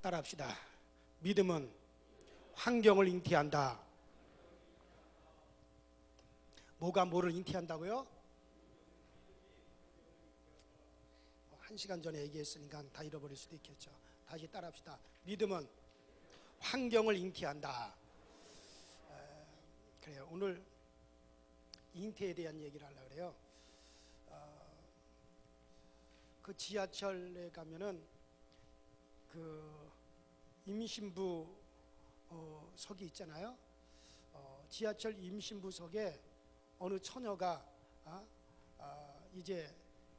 따라합시다. 믿음은 환경을 잉태한다. 뭐가 뭐를 잉태한다고요? 1시간 전에 얘기했으니까 다 잃어버릴 수도 있겠죠. 다시 따라합시다. 믿음은 환경을 잉태한다. 그래요. 오늘 잉태에 대한 얘기를 하려고 그래요. 그 지하철에 가면은 그 임신부 석이 있잖아요. 지하철 임신부석에 어느 처녀가 이제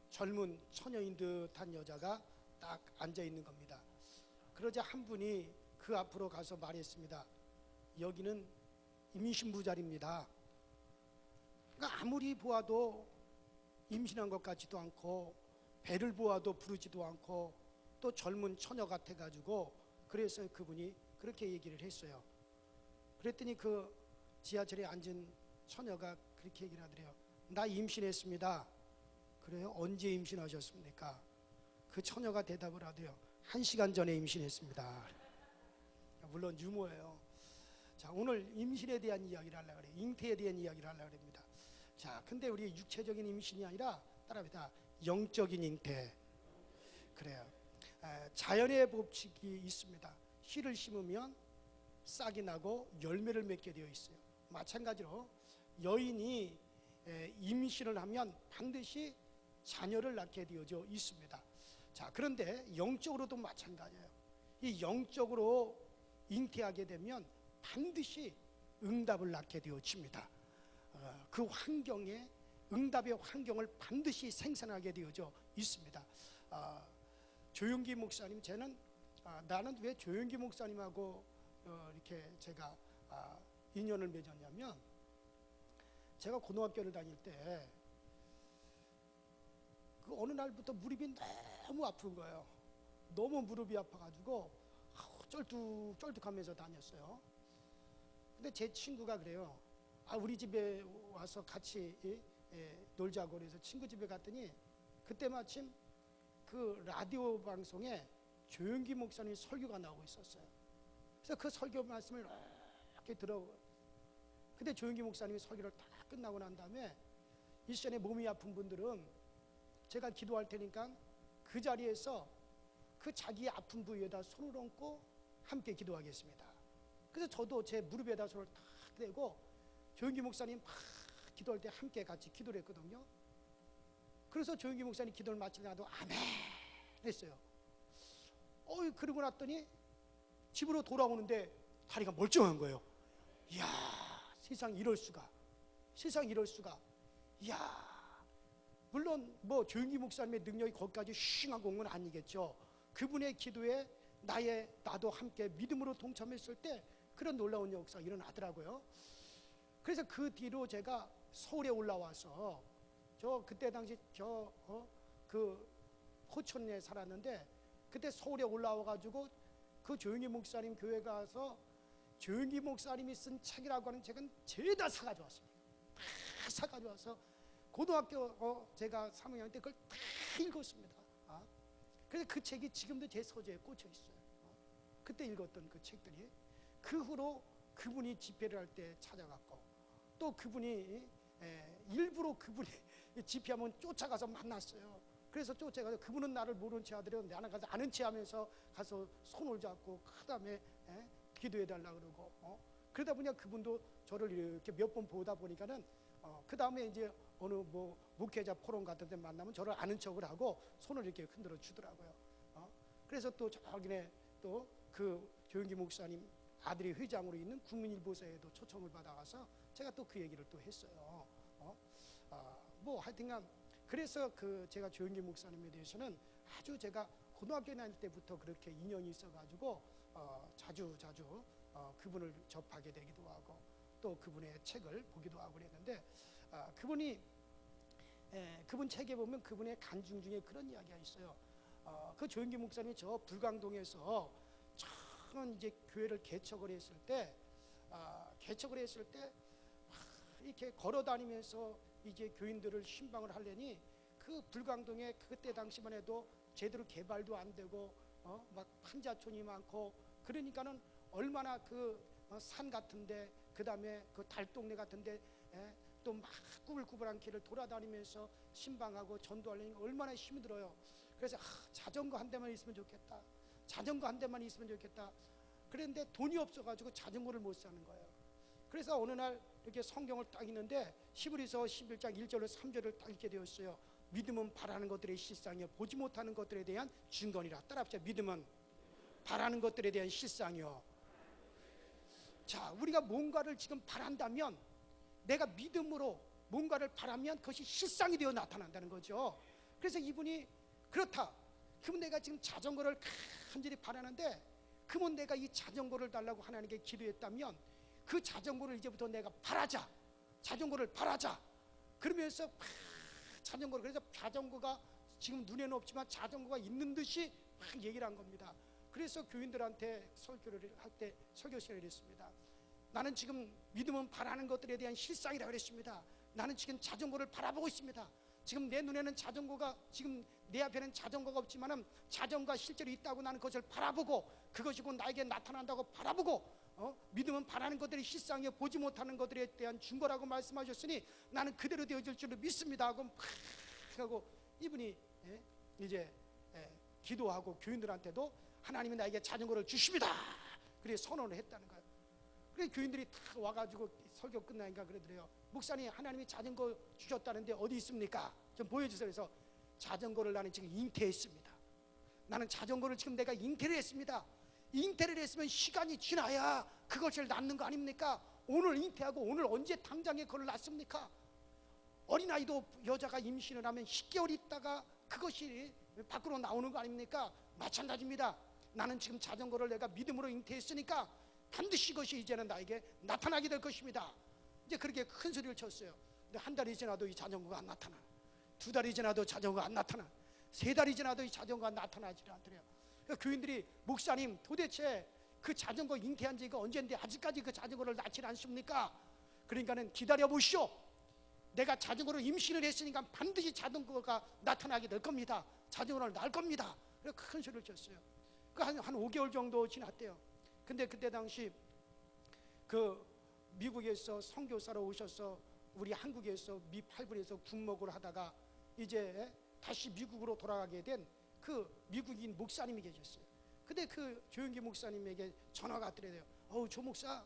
젊은 처녀인 듯한 여자가 딱 앉아 있는 겁니다. 그러자 한 분이 그 앞으로 가서 말했습니다. 여기는 임신부 자리입니다. 그러니까 아무리 보아도 임신한 것 같지도 않고 배를 보아도 부르지도 않고 또 젊은 처녀 같아가지고 그래서 그분이 그렇게 얘기를 했어요. 그랬더니 그 지하철에 앉은 처녀가 그렇게 얘기를 하더래요. 나 임신했습니다. 그래요? 언제 임신하셨습니까? 그 처녀가 대답을 하더래요. 1시간 전에 임신했습니다. 물론 유머예요. 자, 오늘 임신에 대한 이야기를 하려고 그래요. 잉태에 대한 이야기를 하려고 합니다. 자, 근데 우리 육체적인 임신이 아니라 따라합니다. 영적인 잉태. 그래요. 자연의 법칙이 있습니다. 씨를 심으면 싹이 나고 열매를 맺게 되어 있어요. 마찬가지로 여인이 임신을 하면 반드시 자녀를 낳게 되어져 있습니다. 자, 그런데 영적으로도 마찬가지예요. 이 영적으로 잉태하게 되면 반드시 응답을 낳게 되어집니다. 그 환경에 응답의 환경을 반드시 생산하게 되어져 있습니다. 조용기 목사님, 저는 나는 왜 조용기 목사님하고 이렇게 제가 인연을 맺었냐면, 제가 고등학교를 다닐 때 그 어느 날부터 무릎이 너무 아픈 거예요. 너무 무릎이 아파가지고 쩔뚝쩔뚝하면서 다녔어요. 근데 제 친구가 그래요. 우리 집에 와서 같이 놀자고 그래서 친구 집에 갔더니 그때 마침 그 라디오 방송에 조용기 목사님 설교가 나오고 있었어요. 그래서 그 설교 말씀을 이렇게 들어. 근데 조용기 목사님이 설교를 다 끝나고 난 다음에 이 시간에 몸이 아픈 분들은 제가 기도할 테니까 그 자리에서 그 자기 아픈 부위에다 손을 얹고 함께 기도하겠습니다. 그래서 저도 제 무릎에다 손을 탁 대고 조용기 목사님 막 기도할 때 함께 같이 기도를 했거든요. 그래서 조용기 목사님 기도를 마치고 나도 아멘 했어요. 그러고 났더니 집으로 돌아오는데 다리가 멀쩡한 거예요. 이야, 세상 이럴 수가. 이야, 물론 뭐 조용기 목사님의 능력이 거기까지 싱하고 온 건 아니겠죠. 그분의 기도에 나도 함께 믿음으로 동참했을 때 그런 놀라운 역사가 일어나더라고요. 그래서 그 뒤로 제가 서울에 올라와서 그때 당시 그 호천에 살았는데, 그때 서울에 올라와가지고 그 조용기 목사님 교회 가서 조용기 목사님이 쓴 책이라고 하는 책은 죄다 사가져왔습니다. 다 사가져와서 고등학교 제가 3학년 때 그걸 다 읽었습니다. 그래서 그 책이 지금도 제 서재에 꽂혀 있어요. 그때 읽었던 그 책들이. 그 후로 그분이 집회를 할 때 찾아갔고, 또 그분이 일부러 그분이 집회하면 쫓아가서 만났어요. 그래서 쫓아가서 그분은 나를 모른 채 하더래요. 나는 가서 아는 채 하면서 가서 손을 잡고 그 다음에 기도해달라 그러고, 그러다 보니까 그분도 저를 이렇게 몇 번 보다 보니까는 그 다음에 이제 어느 뭐 목회자 포럼 같은 데 만나면 저를 아는 척을 하고 손을 이렇게 흔들어 주더라고요. 그래서 또 저기네 또 그 조용기 목사님 아들이 회장으로 있는 국민일보사에도 초청을 받아가서 제가 또 그 얘기를 또 했어요. 뭐 하여튼간 그래서 제가 조용기 목사님에 대해서는 아주 제가 고등학교 다닐 때부터 그렇게 인연이 있어가지고 자주 그분을 접하게 되기도 하고 또 그분의 책을 보기도 하고 그랬는데, 그분 책에 보면 그분의 간증 중에 그런 이야기가 있어요. 그 조용기 목사님이 저 불광동에서 처음 이제 교회를 개척을 했을 때 이렇게 걸어 다니면서 이제 교인들을 신방을 하려니 그 불광동에 그때 당시만 해도 제대로 개발도 안 되고 막 한자촌이 많고 그러니까는 얼마나 그 산 같은데 그 다음에 그 달동네 같은데 또 막 구불구불한 길을 돌아다니면서 신방하고 전도하려니까 얼마나 힘이 들어요. 그래서 자전거 한 대만 있으면 좋겠다. 자전거 한 대만 있으면 좋겠다. 그런데 돈이 없어가지고 자전거를 못 사는 거예요. 그래서 어느 날 이렇게 성경을 딱 읽는데 히브리서 11장 1절로 3절을 딱 읽게 되었어요. 믿음은 바라는 것들의 실상이요 보지 못하는 것들에 대한 증거니라. 따라합시다. 믿음은 바라는 것들에 대한 실상이요. 자, 우리가 뭔가를 지금 바란다면, 내가 믿음으로 뭔가를 바라면 그것이 실상이 되어 나타난다는 거죠. 그래서 이분이 그렇다. 그러면 내가 지금 자전거를 간절히 바라는데, 그러면 내가 이 자전거를 달라고 하나님께 기도했다면 그 자전거를 이제부터 내가 바라자. 자전거를 바라자. 그러면서 자전거를, 그래서 자전거가 지금 눈에는 없지만 자전거가 있는 듯이 막 얘기를 한 겁니다. 그래서 교인들한테 설교를 할 때 설교 시간을 했습니다. 나는 지금 믿음은 바라는 것들에 대한 실상이라고 그랬습니다. 나는 지금 자전거를 바라보고 있습니다. 지금 내 눈에는 자전거가, 지금 내 앞에는 자전거가 없지만은 자전거가 실제로 있다고 나는 그것을 바라보고 그것이 곧 나에게 나타난다고 바라보고 믿음은 바라는 것들이 실상이요 보지 못하는 것들에 대한 증거라고 말씀하셨으니 나는 그대로 되어질 줄로 믿습니다 하고 하고 이분이 이제 기도하고 교인들한테도 하나님이 나에게 자전거를 주십니다. 그래 선언을 했다는 거예요. 그래 교인들이 다 와가지고 설교 끝나니까 그러더래요. 목사님, 하나님이 자전거 주셨다는데 어디 있습니까? 좀 보여주세요. 그래서 자전거를 나는 지금 잉태했습니다. 나는 자전거를 지금 내가 잉태를 했습니다. 잉태를 했으면 시간이 지나야 그것을 낳는 거 아닙니까? 오늘 잉태하고 오늘 언제 당장에 그걸 낳습니까? 어린아이도 여자가 임신을 하면 10개월 있다가 그것이 밖으로 나오는 거 아닙니까? 마찬가지입니다. 나는 지금 자전거를 내가 믿음으로 잉태했으니까 반드시 이것이 이제는 나에게 나타나게 될 것입니다. 이제 그렇게 큰 소리를 쳤어요. 근데 한 달이 지나도 이 자전거가 안 나타나. 두 달이 지나도 자전거가 안 나타나. 세 달이 지나도 이 자전거가 나타나지 않더래요. 그러니까 교인들이 목사님 도대체 그 자전거 잉태한 지가 언제인데 아직까지 그 자전거를 낳지 않습니까? 그러니까는 기다려 보시오. 내가 자전거로 임신을 했으니까 반드시 자전거가 나타나게 될 겁니다. 자전거를 낳을 겁니다. 그래서 큰 소리를 쳤어요. 한 5개월 정도 지났대요. 근데 그때 당시 그 미국에서 선교사로 오셔서 우리 한국에서 미 8군에서 군목을 하다가 이제 다시 미국으로 돌아가게 된 그 미국인 목사님이 계셨어요. 근데 그 조영기 목사님에게 전화가 왔더래요. 조 목사,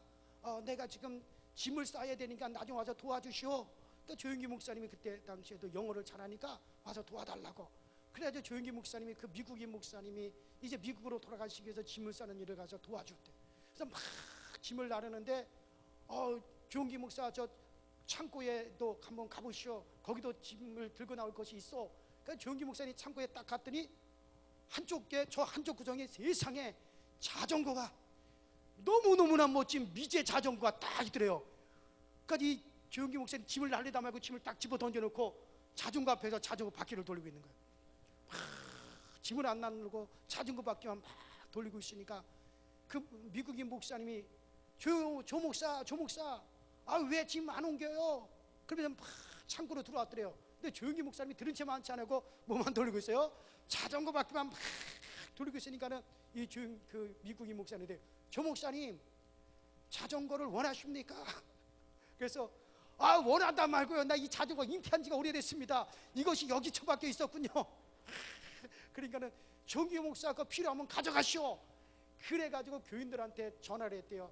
내가 지금 짐을 싸야 되니까 나중 와서 도와주시오. 또 조영기 목사님이 그때 당시에도 영어를 잘하니까 와서 도와달라고. 그래가지고 조영기 목사님이, 그 미국인 목사님이 이제 미국으로 돌아가시기 위해서 짐을 싸는 일을 가서 도와줬대. 그래서 막 짐을 나르는데 조영기 목사 저 창고에도 한번 가보시오. 거기도 짐을 들고 나올 것이 있어. 그러니까 조영기 목사님이 창고에 딱 갔더니 저 한쪽 구정에 세상에 자전거가 너무너무나 멋진 미제 자전거가 딱 있더래요. 그러니까 이 조영기 목사님 짐을 날리다 말고 짐을 딱 집어 던져놓고 자전거 앞에서 자전거 바퀴를 돌리고 있는 거예요. 짐을 안 나누고 자전거 바퀴만 막 돌리고 있으니까 그 미국인 목사님이 조 목사 왜 짐 안 옮겨요? 그러면서 막 창고로 들어왔더래요. 근데 조영기 목사님이 들은 채 많지 않고 뭐만 돌리고 있어요? 자전거 바퀴만 막 돌리고 있으니까는 그 미국인 목사님인데, 조 목사님 자전거를 원하십니까? 그래서 원하다 말고요. 나 이 자전거 잉태한 지가 오래됐습니다. 이것이 여기 처박혀 있었군요. 그러니까는 조영기 목사가 필요하면 가져가시오. 그래가지고 교인들한테 전화를 했대요.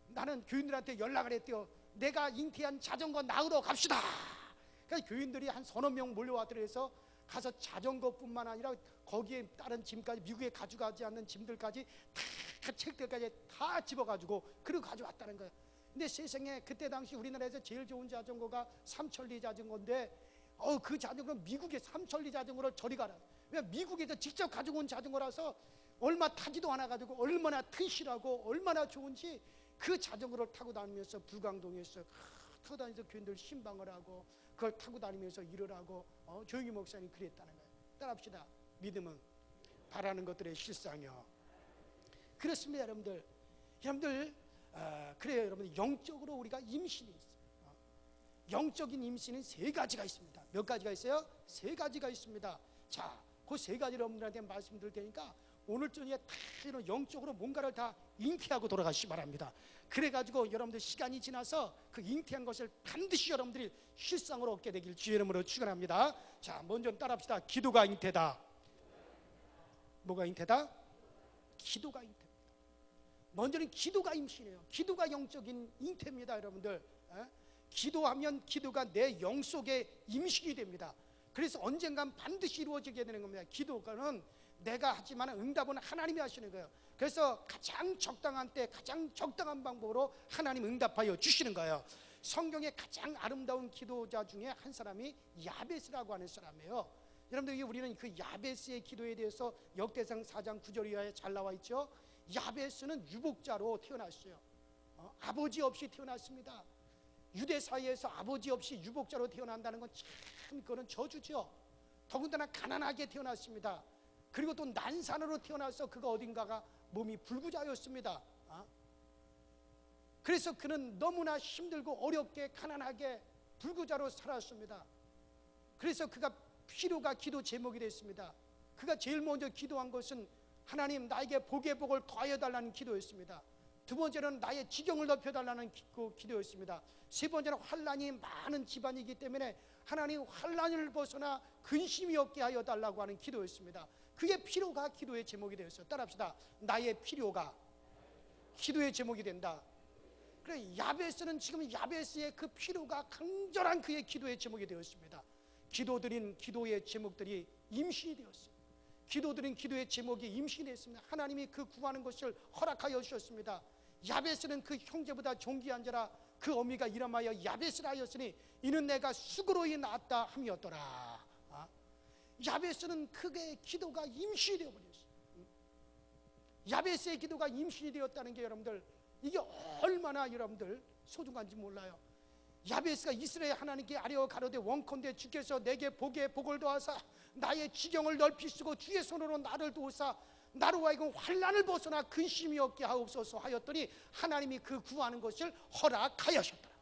나는 교인들한테 연락을 했대요. 내가 잉태한 자전거 나으러 갑시다. 그러니까 교인들이 한 서너 명 몰려왔더래서 가서 자전거뿐만 아니라 거기에 따른 짐까지, 미국에 가져가지 않는 짐들까지 다 책들까지 다 집어가지고 그리고 가져왔다는 거예요. 근데 세상에 그때 당시 우리나라에서 제일 좋은 자전거가 삼천리 자전거인데 그 자전거는 미국의 삼천리 자전거를 저리 가라. 왜냐면 미국에서 직접 가지고 온 자전거라서 얼마 타지도 않아가지고 얼마나 튼실하고 얼마나 좋은지 그 자전거를 타고 다니면서 불광동에서 타고 다니면서 교인들 신방을 하고 그걸 타고 다니면서 일을 하고 조영기 목사님이 그랬다는 거예요. 따라합시다. 믿음은 바라는 것들의 실상이요. 그렇습니다, 여러분들. 그래요, 여러분. 영적으로 우리가 임신이 있습니다. 영적인 임신은 세 가지가 있습니다. 몇 가지가 있어요? 세 가지가 있습니다. 자, 그 세 가지 여러분들한테 말씀드릴 테니까 오늘 저녁에 다 이런 영적으로 뭔가를 다 잉태하고 돌아가시기 바랍니다. 그래가지고 여러분들 시간이 지나서 그 잉태한 것을 반드시 여러분들이 실상으로 얻게 되길 주의 이름으로 축원합니다. 자, 먼저 따라합시다. 기도가 잉태다. 뭐가 잉태다? 기도가 잉태입니다. 먼저는 기도가 임신이에요. 기도가 영적인 잉태입니다, 여러분들. 기도하면 기도가 내 영 속에 임신이 됩니다. 그래서 언젠간 반드시 이루어지게 되는 겁니다. 기도는 내가 하지만 응답은 하나님이 하시는 거예요. 그래서 가장 적당한 때 가장 적당한 방법으로 하나님 응답하여 주시는 거예요. 성경의 가장 아름다운 기도자 중에 한 사람이 야베스라고 하는 사람이에요. 여러분들, 우리는 그 야베스의 기도에 대해서 역대상 4장 9절 이하에 잘 나와 있죠. 야베스는 유복자로 태어났어요. 아버지 없이 태어났습니다. 유대 사회에서 아버지 없이 유복자로 태어난다는 건 참 그거는 저주죠. 더군다나 가난하게 태어났습니다. 그리고 또 난산으로 태어나서 그가 어딘가가 몸이 불구자였습니다. 그래서 그는 너무나 힘들고 어렵게 가난하게 불구자로 살았습니다. 그래서 그가 필요가 기도 제목이 됐습니다. 그가 제일 먼저 기도한 것은 하나님 나에게 복의 복을 더하여 달라는 기도였습니다. 두 번째는 나의 지경을 높여달라는 기도였습니다. 세 번째는 환난이 많은 집안이기 때문에 하나님 환난을 벗어나 근심이 없게 하여 달라고 하는 기도였습니다. 그의 필요가 기도의 제목이 되었어요. 따라합시다. 나의 필요가 기도의 제목이 된다. 그래, 야베스는 지금 야베스의 그 필요가 강렬한 그의 기도의 제목이 되었습니다. 기도드린 기도의 제목들이 임신이 되었어요. 기도드린 기도의 제목이 임신이 됐습니다. 하나님이 그 구하는 것을 허락하여 주셨습니다. 야베스는 그 형제보다 존귀한 자라 그 어미가 이름하여 야베스라 하였으니 이는 내가 수고로이 낳았다 함이었더라. 야베스는 그의 기도가 임신이 되어버렸어요. 야베스의 기도가 임신이 되었다는 게 여러분들, 이게 얼마나 여러분들 소중한지 몰라요. 야베스가 이스라엘 하나님께 아뢰어 가로되 원컨대 주께서 내게 복의 복을 더하사 나의 지경을 넓히시고 주의 손으로 나를 도우사 나로 하여금 환난을 벗어나 근심이 없게 하옵소서 하였더니 하나님이 그 구하는 것을 허락하셨더라.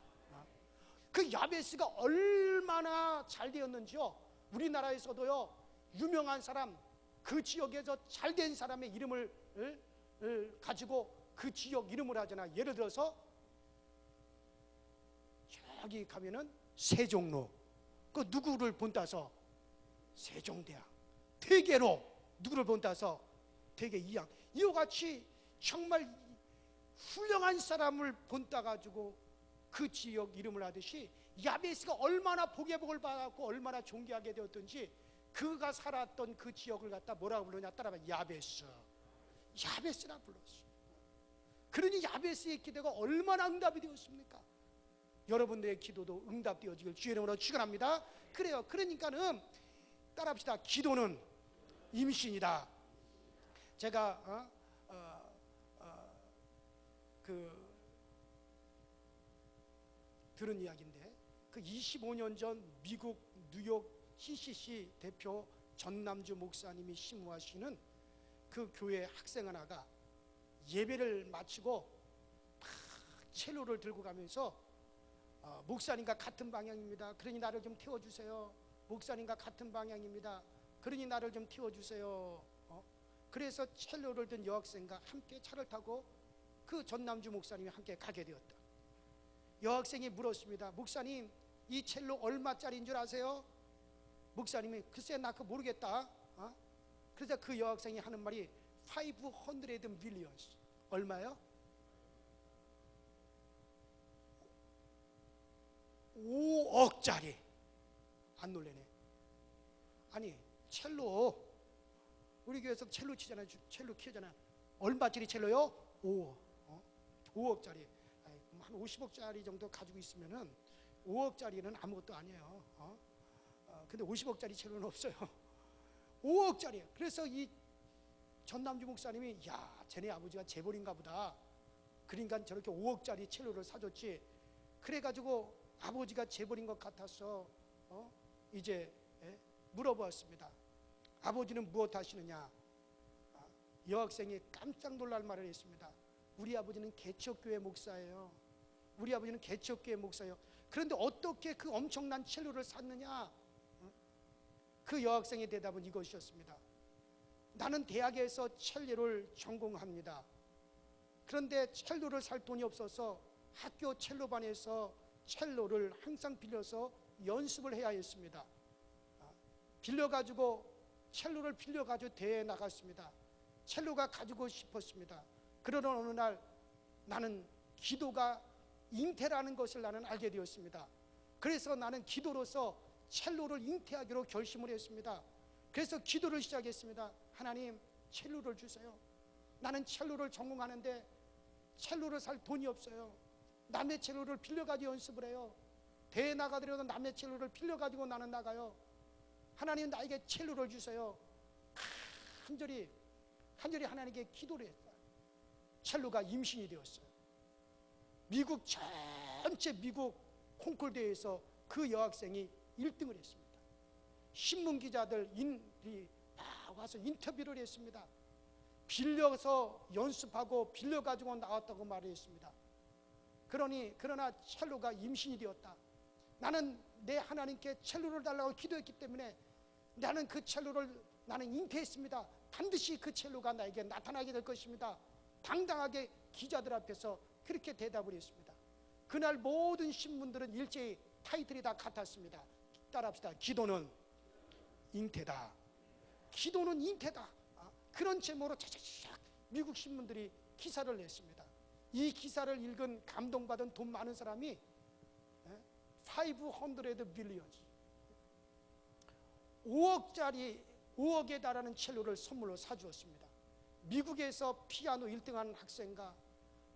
그 야베스가 얼마나 잘 되었는지요. 우리나라에서도요, 유명한 사람, 그 지역에서 잘된 사람의 이름을 가지고 그 지역 이름을 하잖아. 예를 들어서 저기 가면은 세종로, 그 누구를 본따서 세종대왕, 대개로 누구를 본따서 대개 이양, 이와 같이 정말 훌륭한 사람을 본따 가지고 그 지역 이름을 하듯이 야베스가 얼마나 복의 복을 받았고 얼마나 존귀하게 되었던지 그가 살았던 그 지역을 갖다 뭐라고 부르냐? 따라봐. 야베스. 야베스라 불렀어. 그러니 야베스의 기도가 얼마나 응답이 되었습니까? 여러분들의 기도도 응답되어지길 주의 이름으로 축원합니다. 그래요. 그러니까는 따라합시다. 기도는 임신이다. 제가 들은 이야기인데, 그 25년 전 미국 뉴욕 CCC 대표 전남주 목사님이 심무하시는 그 교회 학생 하나가 예배를 마치고 막 첼로를 들고 가면서 목사님과 같은 방향입니다. 그러니 나를 좀 태워주세요. 목사님과 같은 방향입니다. 그러니 나를 좀 태워주세요. 그래서 첼로를 든 여학생과 함께 차를 타고 그 전남주 목사님이 함께 가게 되었다. 여학생이 물었습니다. 목사님, 이 첼로 얼마짜리인 줄 아세요? 목사님이 글쎄 나 그거 모르겠다. 그래서 그 여학생이 하는 말이 500 millions. 얼마요? 5억짜리. 안 놀래네. 아니, 첼로, 우리 교회에서 첼로 치잖아요. 첼로 키우잖아요. 얼마짜리 첼로요? 5억. 5억짜리. 한 50억짜리 정도 가지고 있으면은 5억짜리는 아무것도 아니에요. 근데 50억짜리 첼로는 없어요. 5억짜리예요. 그래서 이 전남주 목사님이 야, 쟤네 아버지가 재벌인가 보다. 그러니까 저렇게 5억짜리 첼로를 사줬지. 그래가지고 아버지가 재벌인 것 같아서 이제 물어보았습니다. 아버지는 무엇 하시느냐? 여학생이 깜짝 놀랄 말을 했습니다. 우리 아버지는 개척교회 목사예요. 우리 아버지는 개척교회 목사예요. 그런데 어떻게 그 엄청난 첼로를 샀느냐? 그 여학생의 대답은 이것이었습니다. 나는 대학에서 첼로를 전공합니다. 그런데 첼로를 살 돈이 없어서 학교 첼로반에서 첼로를 항상 빌려서 연습을 해야 했습니다. 첼로를 빌려가지고 대회에 나갔습니다. 첼로가 가지고 싶었습니다. 그러던 어느 날 나는 기도가 잉태라는 것을 나는 알게 되었습니다. 그래서 나는 기도로서 첼로를 잉태하기로 결심을 했습니다. 그래서 기도를 시작했습니다. 하나님, 첼로를 주세요. 나는 첼로를 전공하는데 첼로를 살 돈이 없어요. 남의 첼로를 빌려가지고 연습을 해요. 대회 나가더라도 남의 첼로를 빌려가지고 나는 나가요. 하나님, 나에게 첼로를 주세요. 간절히 하나님께 기도를 했어요. 첼로가 임신이 되었어요. 전체 미국 콩쿨 대회에서 그 여학생이 1등을 했습니다. 신문 기자들이 와서 인터뷰를 했습니다. 빌려서 연습하고 빌려가지고 나왔다고 말했습니다. 그러나 첼로가 임신이 되었다. 나는 내 하나님께 첼로를 달라고 기도했기 때문에 나는 그 첼로를 나는 잉태했습니다. 반드시 그 첼로가 나에게 나타나게 될 것입니다. 당당하게 기자들 앞에서 그렇게 대답을 했습니다. 그날 모든 신문들은 일제히 타이틀이 다 같았습니다. 따라합시다. 기도는 잉태다. 기도는 잉태다. 그런 제목으로 차차차차 미국 신문들이 기사를 냈습니다. 이 기사를 읽은 감동받은 돈 많은 사람이 500 빌리언 5억에 달하는 첼로를 선물로 사주었습니다. 미국에서 피아노 1등한 학생과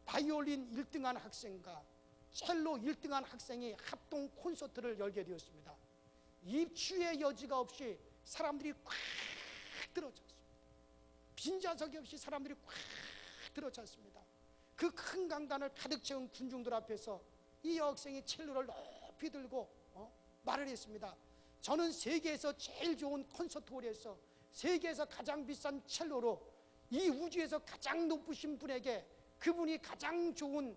바이올린 1등한 학생과 첼로 1등한 학생이 합동 콘서트를 열게 되었습니다. 입추의 여지가 없이 사람들이 꽉 들어찼습니다. 빈자석이 없이 사람들이 꽉 들어찼습니다. 그 큰 강단을 가득 채운 군중들 앞에서 이 여학생이 첼로를 높이 들고 말을 했습니다. 저는 세계에서 제일 좋은 콘서트홀에서 세계에서 가장 비싼 첼로로 이 우주에서 가장 높으신 분에게 그분이 가장 좋은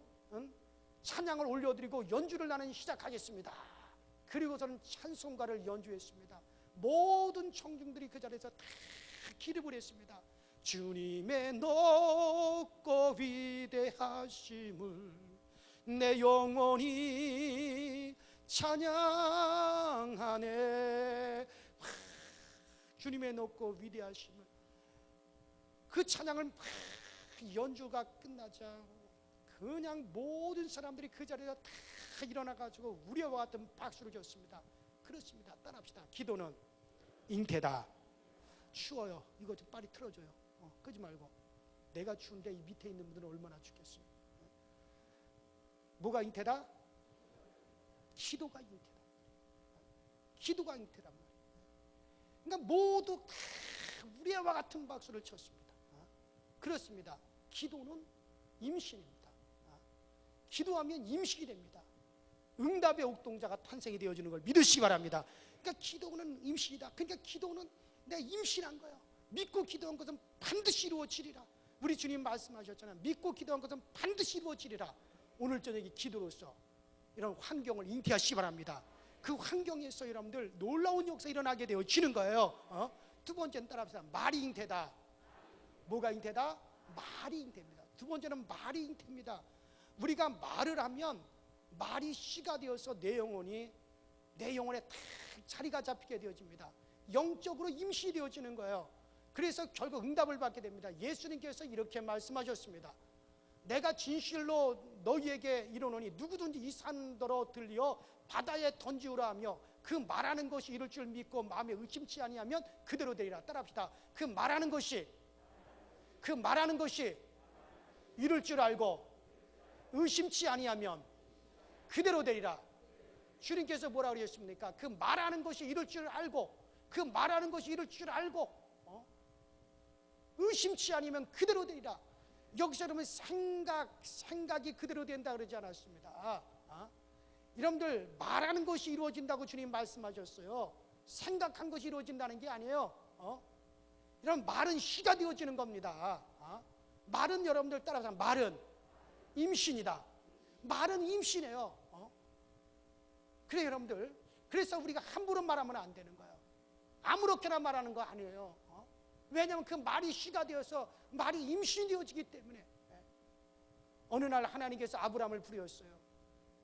찬양을 올려드리고 연주를 나는 시작하겠습니다. 그리고서는 찬송가를 연주했습니다. 모든 청중들이 그 자리에서 다 기립을 했습니다. 주님의 높고 위대하심을 내 영혼이 찬양하네. 주님의 높고 위대하심을, 그 찬양을 연주가 끝나자 그냥 모든 사람들이 그 자리에서 다 일어나가지고 우리와 같은 박수를 쳤습니다. 그렇습니다. 따라합시다. 기도는 잉태다. 추워요. 이거 좀 빨리 틀어줘요. 끄지 말고. 내가 추운데 이 밑에 있는 분들은 얼마나 춥겠어요. 뭐가 잉태다? 기도가 잉태다. 기도가 잉태란 말이에요. 그러니까 모두 우리와 같은 박수를 쳤습니다. 그렇습니다. 기도는 임신입니다. 기도하면 임신이 됩니다. 응답의 옥동자가 탄생이 되어지는 걸 믿으시기 바랍니다. 그러니까 기도는 임신이다. 그러니까 기도는 내가 임신한 거예요. 믿고 기도한 것은 반드시 이루어지리라. 우리 주님 말씀하셨잖아요. 믿고 기도한 것은 반드시 이루어지리라. 오늘 저녁에 기도로서 이런 환경을 잉태하시기 바랍니다. 그 환경에서 여러분들 놀라운 역사 일어나게 되어지는 거예요. 두 번째는 따라합시다. 말이 잉태다. 뭐가 잉태다? 말이 잉태입니다. 두 번째는 말이 잉태입니다. 우리가 말을 하면 말이 씨가 되어서 내 영혼에 딱 자리가 잡히게 되어집니다. 영적으로 임신이 되어지는 거예요. 그래서 결국 응답을 받게 됩니다. 예수님께서 이렇게 말씀하셨습니다. 내가 진실로 너희에게 이르노니 누구든지 이 산더러 들려 바다에 던지우라 하며 그 말하는 것이 이룰 줄 믿고 마음에 의심치 아니하면 그대로 되리라. 따라합시다. 그 말하는 것이 이룰 줄 알고 의심치 아니하면 그대로 되리라. 주님께서 뭐라고 그러셨습니까? 그 말하는 것이 이룰 줄 알고, 그 말하는 것이 이룰 줄 알고 의심치 않으면 그대로 되리라. 여기서 여러분 생각이 그대로 된다 그러지 않았습니다. 여러분들 말하는 것이 이루어진다고 주님 말씀하셨어요. 생각한 것이 이루어진다는 게 아니에요. 이런 말은 시가 되어지는 겁니다. 말은 여러분들 따라서 말은 임신이다. 말은 임신이에요. 그래 여러분들, 그래서 우리가 함부로 말하면 안 되는 거예요. 아무렇게나 말하는 거 아니에요. 왜냐하면 그 말이 씨가 되어서 말이 임신이 되어지기 때문에. 어느 날 하나님께서 아브라함을 부르셨어요.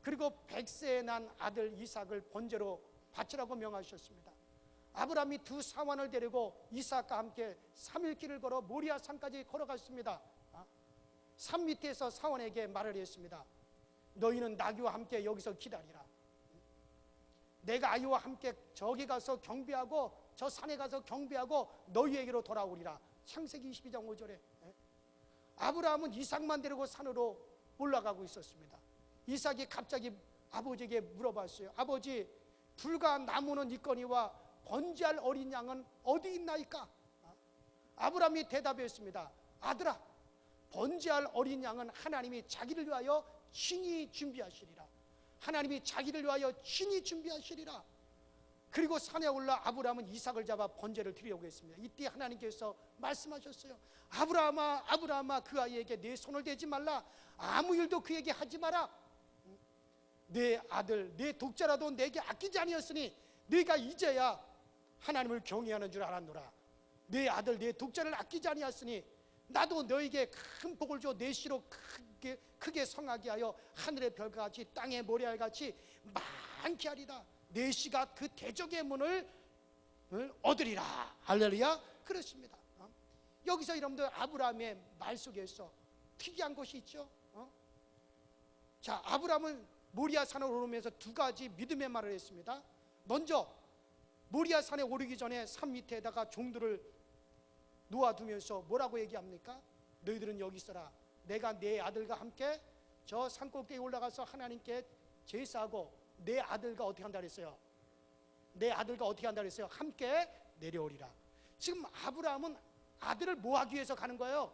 그리고 100세에 난 아들 이삭을 번제로 바치라고 명하셨습니다. 아브라함이 두 사환을 데리고 이삭과 함께 3일 길을 걸어 모리아 산까지 걸어갔습니다. 산 밑에서 사환에게 말을 했습니다. 너희는 나귀와 함께 여기서 기다리라. 내가 아이와 함께 저기 가서 경배하고 저 산에 가서 경배하고 너희에게로 돌아오리라. 창세기 22장 5절에 아브라함은 이삭만 데리고 산으로 올라가고 있었습니다. 이삭이 갑자기 아버지에게 물어봤어요. 아버지, 불과 나무는 있거니와 번제할 어린 양은 어디 있나이까? 아브라함이 대답했습니다. 아들아, 번제할 어린 양은 하나님이 자기를 위하여 친히 준비하시리라. 하나님이 자기를 위하여 친히 준비하시리라. 그리고 산에 올라 아브라함은 이삭을 잡아 번제를 드리려고 했습니다. 이때 하나님께서 말씀하셨어요. 아브라함아, 아브라함아, 그 아이에게 내 손을 대지 말라. 아무 일도 그에게 하지 마라. 내 아들, 내 독자라도 내게 아끼지 아니었으니 네가 이제야 하나님을 경외하는 줄 알았노라. 내 아들, 내 독자를 아끼지 아니었으니 나도 너에게 큰 복을 줘 내 씨로 크게 성하게 하여 하늘의 별과 같이 땅의 모래알 같이 많게 하리라. 내 씨가 그 대적의 문을 얻으리라. 할렐루야. 그렇습니다. 여기서 여러분들 아브라함의 말 속에서 특이한 것이 있죠. 자, 아브라함은 모리아 산을 오르면서 두 가지 믿음의 말을 했습니다. 먼저 모리아 산에 오르기 전에 산 밑에다가 종들을 놓아두면서 뭐라고 얘기합니까? 너희들은 여기 있어라. 내가 내 아들과 함께 저 산꼭대기에 올라가서 하나님께 제사하고 내 아들과 어떻게 한다 그랬어요? 내 아들과 어떻게 한다 그랬어요? 함께 내려오리라. 지금 아브라함은 아들을 뭐 하기 위해서 가는 거예요?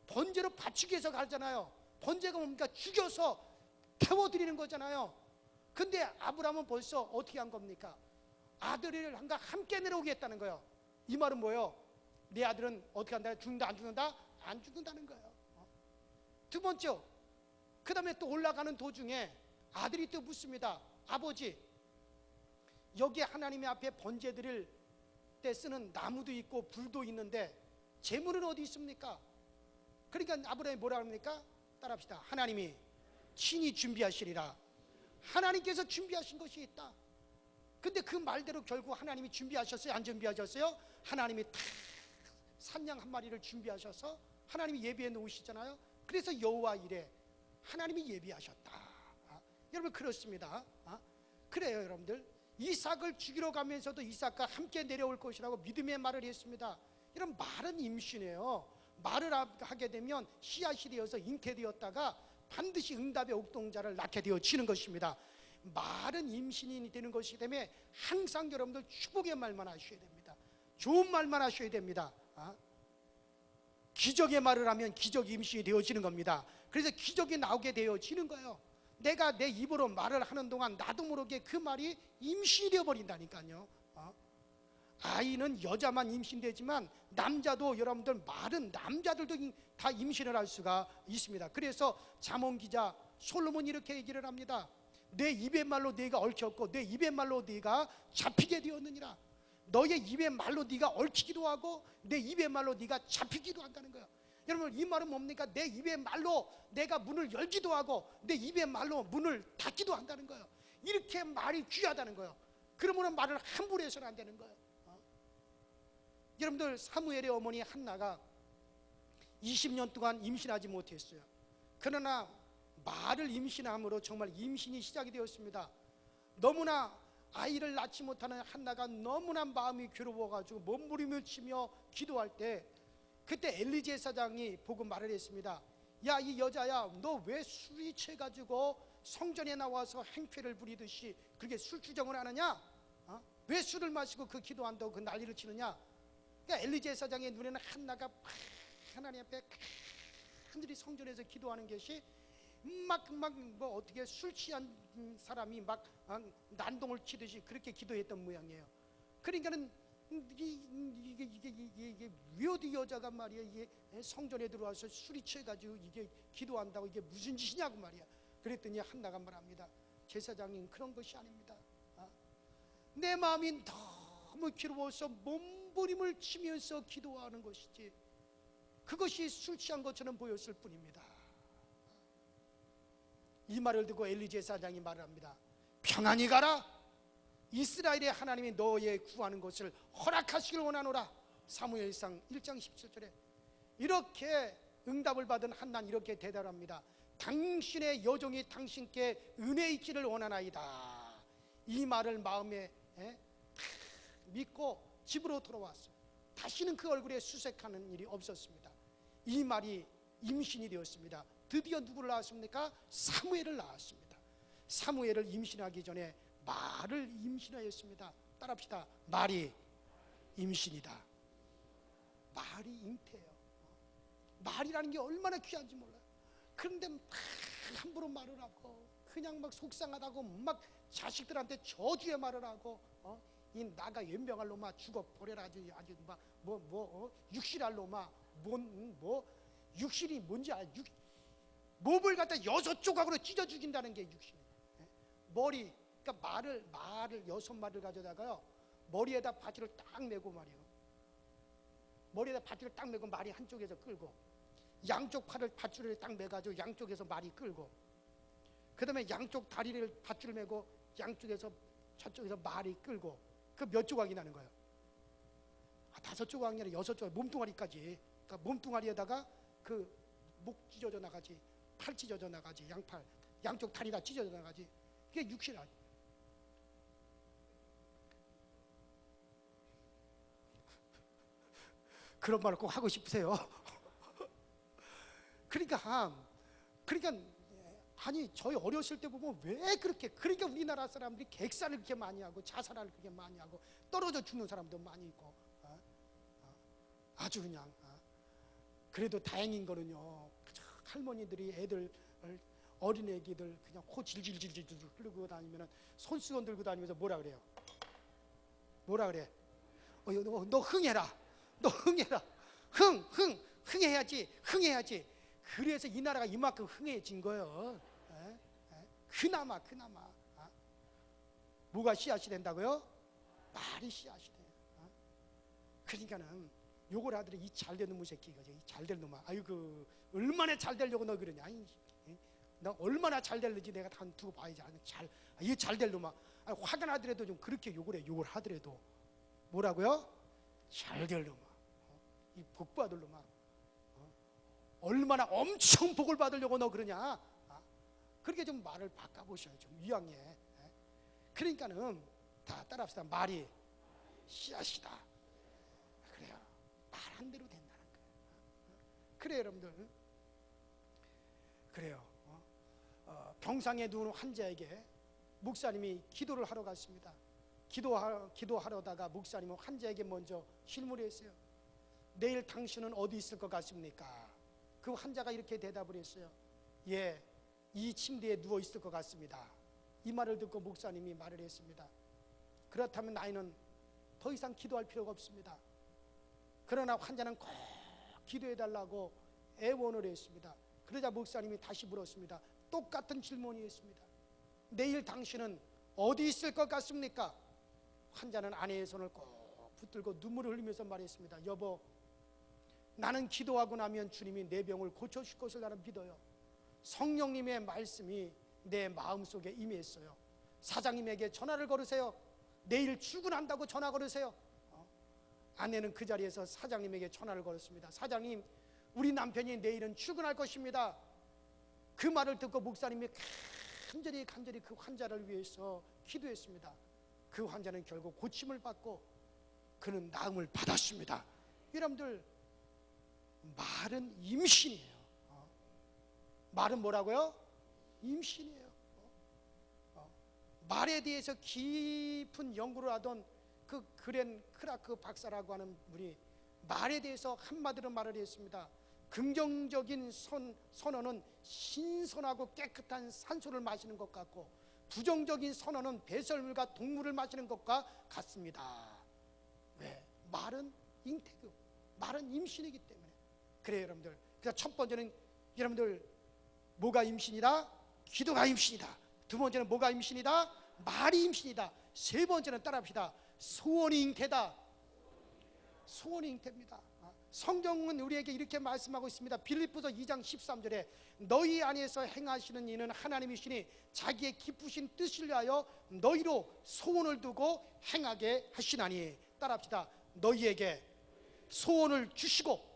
번제로 바치기 위해서 가잖아요. 번제가 뭡니까? 죽여서 태워드리는 거잖아요. 근데 아브라함은 벌써 어떻게 한 겁니까? 아들을 함께 내려오겠다는 거예요. 이 말은 뭐예요? 내 아들은 어떻게 한다? 죽는다 안 죽는다? 안 죽는다는 거예요. 두 번째, 그 다음에 또 올라가는 도중에 아들이 또 묻습니다. 아버지, 여기 하나님의 앞에 번제 드릴 때 쓰는 나무도 있고 불도 있는데 제물은 어디 있습니까? 그러니까 아브라함이 뭐라 합니까? 따라합시다. 하나님이 친히 준비하시리라. 하나님께서 준비하신 것이 있다. 근데 그 말대로 결국 하나님이 준비하셨어요? 안 준비하셨어요? 하나님이 다 산양 한 마리를 준비하셔서 하나님이 예비해 놓으시잖아요. 그래서 여호와 이래 하나님이 예비하셨다. 여러분 그렇습니다. 그래요 여러분들. 이삭을 죽이러 가면서도 이삭과 함께 내려올 것이라고 믿음의 말을 했습니다. 이런 말은 임신이에요. 말을 하게 되면 씨앗이 되어서 잉태되었다가 반드시 응답의 옥동자를 낳게 되어지는 것입니다. 말은 임신이 되는 것이기 때문에 항상 여러분들 축복의 말만 하셔야 됩니다. 좋은 말만 하셔야 됩니다. 기적의 말을 하면 기적이 임신이 되어지는 겁니다. 그래서 기적이 나오게 되어지는 거예요. 내가 내 입으로 말을 하는 동안 나도 모르게 그 말이 임신이 되어버린다니까요. 아이는 여자만 임신되지만 남자도 여러분들 말은 남자들도 다 임신을 할 수가 있습니다. 그래서 잠언 기자 솔로몬이 이렇게 얘기를 합니다. 내 입의 말로 네가 얽혔고 내 입의 말로 네가 잡히게 되었느니라. 너의 입의 말로 네가 얽히기도 하고 내 입의 말로 네가 잡히기도 한다는 거예요. 여러분 이 말은 뭡니까? 내 입의 말로 내가 문을 열기도 하고 내 입의 말로 문을 닫기도 한다는 거예요. 이렇게 말이 귀하다는 거예요. 그러므로 말을 함부로 해서는 안 되는 거예요. 여러분들 사무엘의 어머니 한나가 20년 동안 임신하지 못했어요. 그러나 말을 임신함으로 정말 임신이 시작이 되었습니다. 너무나 아이를 낳지 못하는 한나가 너무나 마음이 괴로워가지고 몸부림을 치며 기도할 때 그때 엘리 제사장이 보고 말을 했습니다. 야, 이 여자야, 너 왜 술이 취해가지고 성전에 나와서 행패를 부리듯이 그렇게 술주정을 하느냐? 왜 술을 마시고 그 기도한다고 그 난리를 치느냐? 그러니까 엘리 제사장의 눈에는 한나가 하나님 앞에 하늘이 성전에서 기도하는 것이 막 뭐 어떻게 술 취한 사람이 막 난동을 치듯이 그렇게 기도했던 모양이에요. 그러니까는 이게 왜 어디 여자가 말이야 이게 성전에 들어와서 술이 취해가지고 이게 기도한다고 이게 무슨 짓이냐고 말이야. 그랬더니 한나가 말합니다. 제사장님 그런 것이 아닙니다. 내 마음이 기도해서 몸부림을 치면서 기도하는 것이지, 그것이 술 취한 것처럼 보였을 뿐입니다. 이 말을 듣고 엘리제 사장이 말을 합니다. 평안히 가라. 이스라엘의 하나님이 너의 구하는 것을 허락하시길 원하노라. 사무엘상 1장 17절에 이렇게 응답을 받은 한나는 이렇게 대답합니다. 당신의 여종이 당신께 은혜 있기를 원하나이다. 이 말을 마음에 믿고 집으로 돌아왔어요. 다시는 그 얼굴에 수색하는 일이 없었습니다. 이 말이 임신이 되었습니다. 드디어 누구를 낳았습니까? 사무엘을 낳았습니다. 사무엘을 임신하기 전에 말을 임신하였습니다. 따라합시다. 말이 임신이다. 말이 잉태예요. 말이라는 게 얼마나 귀한지 몰라요. 그런데 막 함부로 말을 하고 그냥 막 속상하다고 막 자식들한테 저주의 말을 하고 이 나가 연병할 놈아 죽어 버려라. 아주 육실할 놈아 육실이 뭔지 알아? 목을 갖다 6조각으로 찢어 죽인다는 게 육실이에요. 머리, 그러니까 말을 6마리를 가져다가요 머리에다 바지를 딱 메고 말이에요. 머리에다 바지를 딱 메고 말이 한쪽에서 끌고, 양쪽 팔을 밧줄을 딱 매가지고 양쪽에서 말이 끌고, 그 다음에 양쪽 다리를 밧줄 메고 양쪽에서 저쪽에서 말이 끌고, 그 몇 조각이 나는 거예요? 5조각이 아니라 6조각, 몸뚱아리까지. 그러니까 몸뚱아리에다가 그 목 찢어져 나가지, 팔 찢어져 나가지, 양팔, 양쪽 다리 다 찢어져 나가지. 그게 육실 아니에요. 그런 말을 꼭 하고 싶으세요? 그러니까 아니 저희 어렸을 때 보면 왜 그렇게, 그러니까 우리나라 사람들이 객살을 그렇게 많이 하고 자살을 그렇게 많이 하고 떨어져 죽는 사람도 많이 있고, 아주 그냥 그래도 다행인 거는요, 할머니들이 애들, 어린 애기들 그냥 코 질질질질 흐르고 다니면은 손수건 들고 다니면서 뭐라 그래요? 뭐라 그래? 너 흥해라. 너 흥해라. 흥해야지. 그래서 이 나라가 이만큼 흥해진 거예요. 그나마 뭐가 씨앗이 된다고요? 말이 씨앗이 돼요. 그러니까는 요걸 하더니 이 잘된 놈의 새끼가, 이 잘될 놈아, 아유 얼마나 잘 되려고 너 그러냐? 너 얼마나 잘 될는지 내가 다 두고 봐야지. 이 잘될 놈아, 화가 나더라도 좀 그렇게 욕을 하더라도 뭐라고요? 잘될 놈아, 이 복 받을 놈아, 얼마나 엄청 복을 받으려고 너 그러냐? 그렇게 좀 말을 바꿔보셔요. 좀 위양해. 그러니까는 다 따라합시다. 말이 씨앗이다. 그래요. 말한 대로 된다는 거예요. 그래요, 여러분들. 그래요. 병상에 누운 환자에게 목사님이 기도를 하러 갔습니다. 기도하러다가 목사님은 환자에게 먼저 질문을 했어요. 내일 당신은 어디 있을 것 같습니까? 그 환자가 이렇게 대답을 했어요. 예, 이 침대에 누워 있을 것 같습니다. 이 말을 듣고 목사님이 말을 했습니다. 그렇다면 나이는 더 이상 기도할 필요가 없습니다. 그러나 환자는 꼭 기도해달라고 애원을 했습니다. 그러자 목사님이 다시 물었습니다. 똑같은 질문이었습니다. 내일 당신은 어디 있을 것 같습니까? 환자는 아내의 손을 꼭 붙들고 눈물을 흘리면서 말했습니다. 여보, 나는 기도하고 나면 주님이 내 병을 고쳐주실 것을 나는 믿어요. 성령님의 말씀이 내 마음속에 임했어요. 사장님에게 전화를 걸으세요. 내일 출근한다고 전화 걸으세요. 아내는 그 자리에서 사장님에게 전화를 걸었습니다. 사장님, 우리 남편이 내일은 출근할 것입니다. 그 말을 듣고 목사님이 간절히 그 환자를 위해서 기도했습니다. 그 환자는 결국 고침을 받고 그는 나음을 받았습니다. 여러분들, 말은 임신이에요. 말은 뭐라고요? 임신이에요. 말에 대해서 깊은 연구를 하던 그 그렌 크라크 박사라고 하는 분이 말에 대해서 한마디로 말을 했습니다. 긍정적인 선언은 신선하고 깨끗한 산소를 마시는 것 같고, 부정적인 선언은 배설물과 동물을 마시는 것과 같습니다. 왜? 말은 잉태고 말은 임신이기 때문에. 그래요, 여러분들. 그래서 첫 번째는 여러분들 뭐가 임신이다? 기도가 임신이다. 두 번째는 뭐가 임신이다? 말이 임신이다. 세 번째는 따라합시다. 소원이 잉태다. 소원이 잉태입니다. 성경은 우리에게 이렇게 말씀하고 있습니다. 빌립보서 2장 13절에 너희 안에서 행하시는 이는 하나님이시니 자기의 기쁘신 뜻을 위하여 너희로 소원을 두고 행하게 하시나니. 따라합시다. 너희에게 소원을 주시고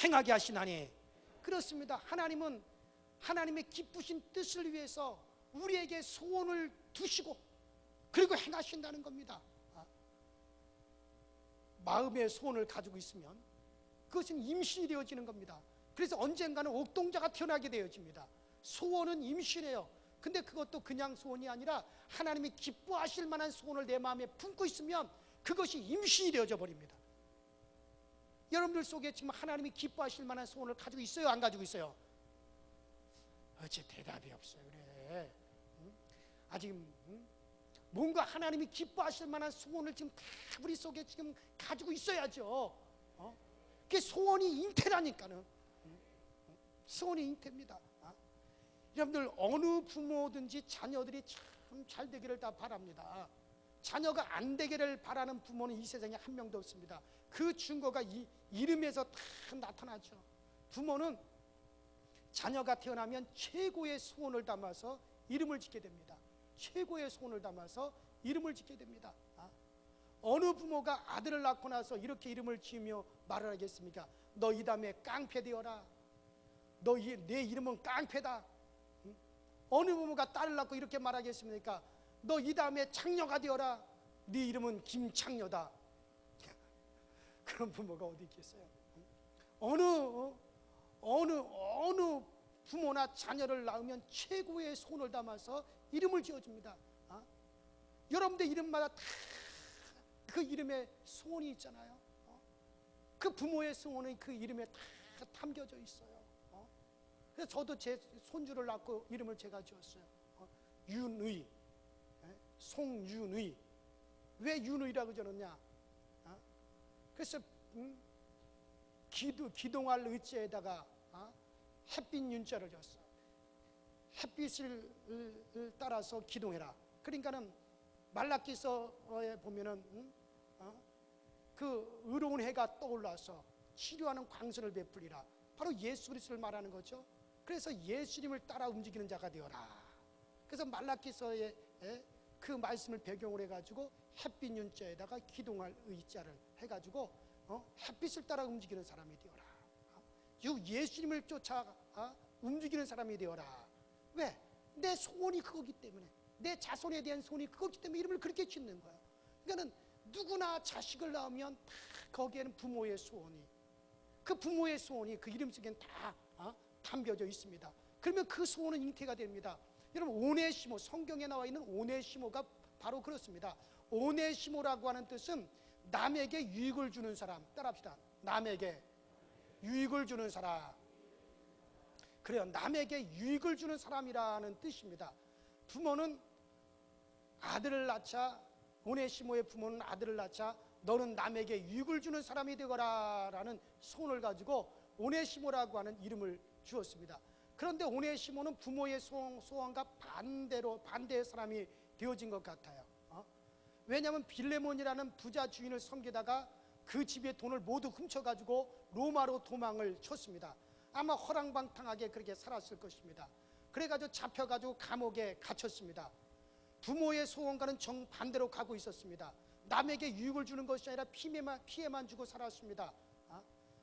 행하게 하시나니. 그렇습니다. 하나님은 하나님의 기쁘신 뜻을 위해서 우리에게 소원을 두시고 그리고 행하신다는 겁니다. 마음의 소원을 가지고 있으면 그것은 임신이 되어지는 겁니다. 그래서 언젠가는 옥동자가 태어나게 되어집니다. 소원은 임신이에요. 근데 그것도 그냥 소원이 아니라 하나님이 기뻐하실 만한 소원을 내 마음에 품고 있으면 그것이 임신이 되어져 버립니다. 여러분들 속에 지금 하나님이 기뻐하실 만한 소원을 가지고 있어요? 안 가지고 있어요? 어째 대답이 없어요. 그래. 아직 뭔가 하나님이 기뻐하실 만한 소원을 지금 다 우리 속에 지금 가지고 있어야죠. 그게 소원이 잉태라니까는. 소원이 잉태입니다. 여러분들 어느 부모든지 자녀들이 참 잘 되기를 다 바랍니다. 자녀가 안 되기를 바라는 부모는 이 세상에 한 명도 없습니다. 그 증거가 이 이름에서 다 나타나죠. 부모는 자녀가 태어나면 최고의 소원을 담아서 이름을 짓게 됩니다. 최고의 소원을 담아서 이름을 짓게 됩니다. 어느 부모가 아들을 낳고 나서 이렇게 이름을 지으며 말을 하겠습니까? 너 이 다음에 깡패 되어라. 내 이름은 깡패다. 어느 부모가 딸을 낳고 이렇게 말하겠습니까? 너 이 다음에 창녀가 되어라. 네 이름은 김창녀다. 그런 부모가 어디 있겠어요? 어느 부모나 자녀를 낳으면 최고의 소원을 담아서 이름을 지어줍니다. 여러분들 이름마다 다 그 이름에 소원이 있잖아요. 그 부모의 소원은 그 이름에 다 담겨져 있어요. 그래서 저도 제 손주를 낳고 이름을 제가 지었어요. 윤의, 송윤의. 왜 윤의라고 지었냐? 그래서 기동할 의자에다가 햇빛 윤자를 줬어. 햇빛을 따라서 기동해라. 그러니까는 말라기서에 보면은 그 의로운 해가 떠올라서 치료하는 광선을 베풀리라. 바로 예수 그리스도를 말하는 거죠. 그래서 예수님을 따라 움직이는 자가 되어라. 그래서 말라기서의 그 말씀을 배경으로 해가지고 햇빛 윤자에다가 기동할 의자를 해가지고 햇빛을 따라 움직이는 사람이 되어라. 예수님을 쫓아 움직이는 사람이 되어라. 왜? 내 소원이 그거기 때문에, 내 자손에 대한 소원이 그거기 때문에 이름을 그렇게 짓는 거예요. 그러니까는 누구나 자식을 낳으면 다 거기에는 부모의 소원이, 그 부모의 소원이 그 이름 속엔 다 담겨져 있습니다. 그러면 그 소원은 잉태가 됩니다. 여러분 오네시모, 성경에 나와 있는 오네시모가 바로 그렇습니다. 오네시모라고 하는 뜻은 남에게 유익을 주는 사람. 따라합시다. 남에게 유익을 주는 사람. 그래요. 남에게 유익을 주는 사람이라는 뜻입니다. 부모는 아들을 낳자, 오네시모의 부모는 아들을 낳자 너는 남에게 유익을 주는 사람이 되거라 라는 소원을 가지고 오네시모라고 하는 이름을 주었습니다. 그런데 오네시모는 부모의 소원과 반대의 사람이 되어진 것 같아요. 왜냐하면 빌레몬이라는 부자 주인을 섬기다가 그 집의 돈을 모두 훔쳐가지고 로마로 도망을 쳤습니다. 아마 허랑방탕하게 그렇게 살았을 것입니다. 그래가지고 잡혀가지고 감옥에 갇혔습니다. 부모의 소원과는 정반대로 가고 있었습니다. 남에게 유익을 주는 것이 아니라 피해만 주고 살았습니다.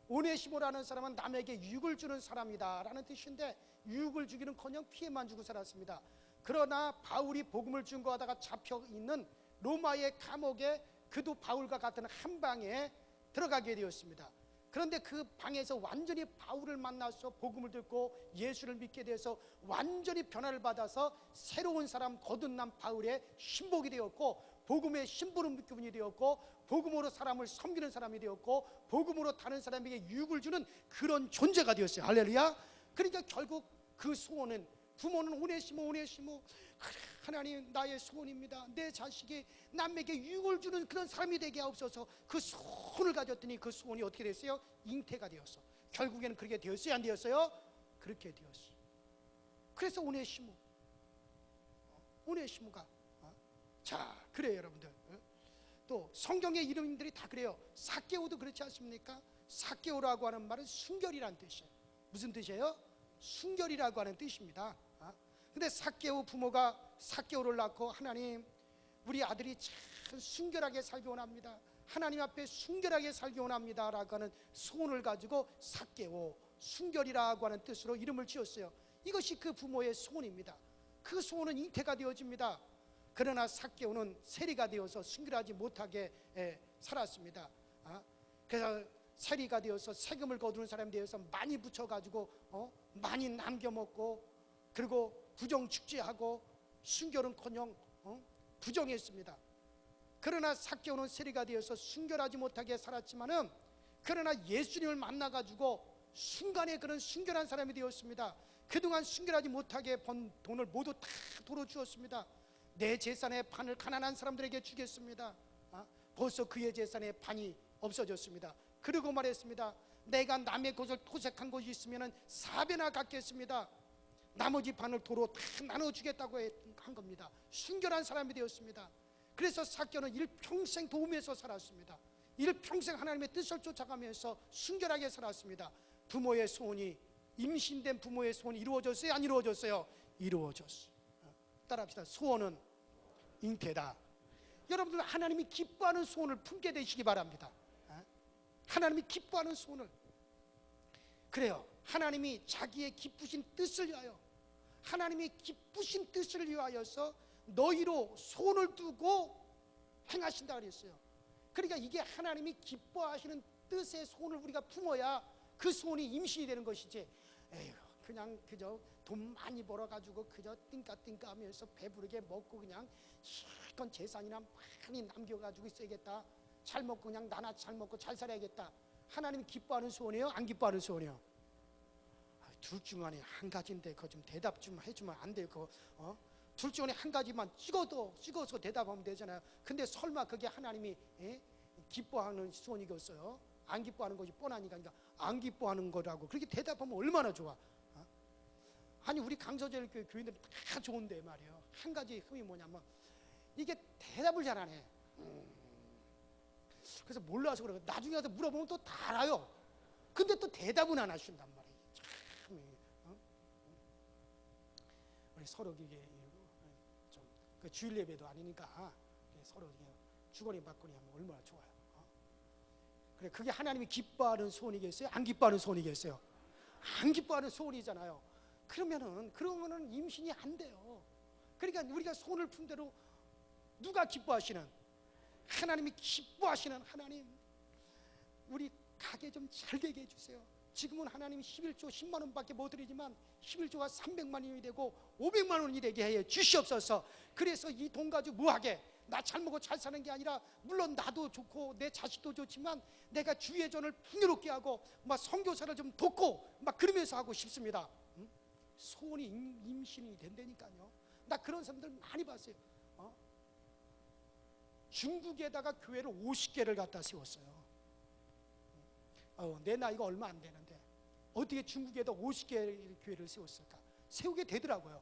오네시모라는 사람은 남에게 유익을 주는 사람이다 라는 뜻인데 유익을 주기는커녕 피해만 주고 살았습니다. 그러나 바울이 복음을 증거하다가 잡혀있는 로마의 감옥에 그도 바울과 같은 한 방에 들어가게 되었습니다. 그런데 그 방에서 완전히 바울을 만나서 복음을 듣고 예수를 믿게 돼서 완전히 변화를 받아서 새로운 사람, 거듭난 바울의 신복이 되었고 복음의 심부름꾼이 되었고 복음으로 사람을 섬기는 사람이 되었고 복음으로 다른 사람에게 유익을 주는 그런 존재가 되었어요. 할렐루야. 그러니까 결국 그 소원은, 부모는 오네시모 하나님 나의 소원입니다. 내 자식이 남에게 유익을 주는 그런 사람이 되게 하옵소서. 그 소원을 가졌더니 그 소원이 어떻게 됐어요? 잉태가 되었어. 결국에는 그렇게 되었어요? 안 되었어요? 그렇게 되었어. 그래서 오네시모가 자 그래요 여러분들. 또 성경의 이름들이 다 그래요. 삭개오도 그렇지 않습니까? 삭개오라고 하는 말은 순결이라는 뜻이에요. 무슨 뜻이에요? 순결이라고 하는 뜻입니다. 근데 삭개오 부모가 삭개오를 낳고, 하나님, 우리 아들이 참 순결하게 살기 원합니다, 하나님 앞에 순결하게 살기 원합니다 라고 하는 소원을 가지고 삭개오, 순결이라고 하는 뜻으로 이름을 지었어요. 이것이 그 부모의 소원입니다. 그 소원은 잉태가 되어집니다. 그러나 삭개오는 세리가 되어서 순결하지 못하게 살았습니다. 그래서 세리가 되어서 세금을 거두는 사람이 되어서 많이 붙여가지고 많이 남겨먹고, 그리고 부정축제하고, 순결은커녕 부정했습니다. 그러나 삭개오는 세리가 되어서 순결하지 못하게 살았지만은, 그러나 예수님을 만나가지고 순간에 그런 순결한 사람이 되었습니다. 그동안 순결하지 못하게 번 돈을 모두 다 도로 주었습니다. 내 재산의 반을 가난한 사람들에게 주겠습니다. 벌써 그의 재산의 반이 없어졌습니다. 그리고 말했습니다. 내가 남의 것을 토색한 것이 있으면 4배나 갚겠습니다. 나머지 반을 도로 다 나눠주겠다고 한 겁니다. 순결한 사람이 되었습니다. 그래서 삭개오는 일평생 도움에서 살았습니다. 일평생 하나님의 뜻을 쫓아가면서 순결하게 살았습니다. 부모의 소원이, 임신된 부모의 소원이 이루어졌어요? 안 이루어졌어요? 이루어졌어요. 따라합시다. 소원은 잉태다. 여러분들 하나님이 기뻐하는 소원을 품게 되시기 바랍니다. 하나님이 기뻐하는 소원을. 그래요. 하나님이 자기의 기쁘신 뜻을 위하여, 하나님의 기쁘신 뜻을 위하여서 너희로 소원을 두고 행하신다 그랬어요. 그러니까 이게 하나님이 기뻐하시는 뜻의 소원을 우리가 품어야 그 소원이 임신이 되는 것이지, 에휴, 그냥 그저 돈 많이 벌어가지고 그저 띵까띵까 하면서 배부르게 먹고 그냥 실컷 재산이나 많이 남겨가지고 있어야겠다, 잘 먹고 그냥 나나 잘 먹고 잘 살아야겠다. 하나님이 기뻐하는 소원이에요? 안 기뻐하는 소원이에요? 둘 중 안에 한 가지인데 그거 좀 대답 좀 해주면 안 돼요? 그거 둘 중에 한 가지만 찍어서 대답하면 되잖아요. 근데 설마 그게 하나님이 기뻐하는 소원이겠어요? 안 기뻐하는 것이 뻔하니까. 그러니까 안 기뻐하는 거라고 그렇게 대답하면 얼마나 좋아. 아니 우리 강서절 교인들 다 좋은데 말이에요. 한 가지 흠이 뭐냐면 이게 대답을 잘 안 해. 그래서 몰라서 그래요. 나중에 가서 물어보면 또 다 알아요. 근데 또 대답은 안 하신단 말이에요. 참, 우리 서로 이게 좀그 주일 예배도 아니니까 서로 주거니 받거니 하면 얼마나 좋아요. 그래, 그게 하나님이 기뻐하는 소원이겠어요? 안 기뻐하는 소원이겠어요? 안 기뻐하는 소원이잖아요. 그러면은 임신이 안 돼요. 그러니까 우리가 소원을 푼 대로 누가 기뻐하시는? 하나님이 기뻐하시는 하나님, 우리 가게 좀 잘 되게 해주세요. 지금은 하나님이 11조 10만 원밖에 못 드리지만 11조가 300만 원이 되고 500만 원이 되게 해 주시옵소서. 그래서 이 돈 가지고 뭐하게? 나 잘 먹고 잘 사는 게 아니라, 물론 나도 좋고 내 자식도 좋지만 내가 주의 전을 풍요롭게 하고 막 선교사를 좀 돕고 막 그러면서 하고 싶습니다. 소원이 임신이 된다니까요. 나 그런 사람들 많이 봤어요. 중국에다가 교회를 50개를 갖다 세웠어요. 내 나이가 얼마 안 되는데 어떻게 중국에다 50개 교회를 세웠을까? 세우게 되더라고요.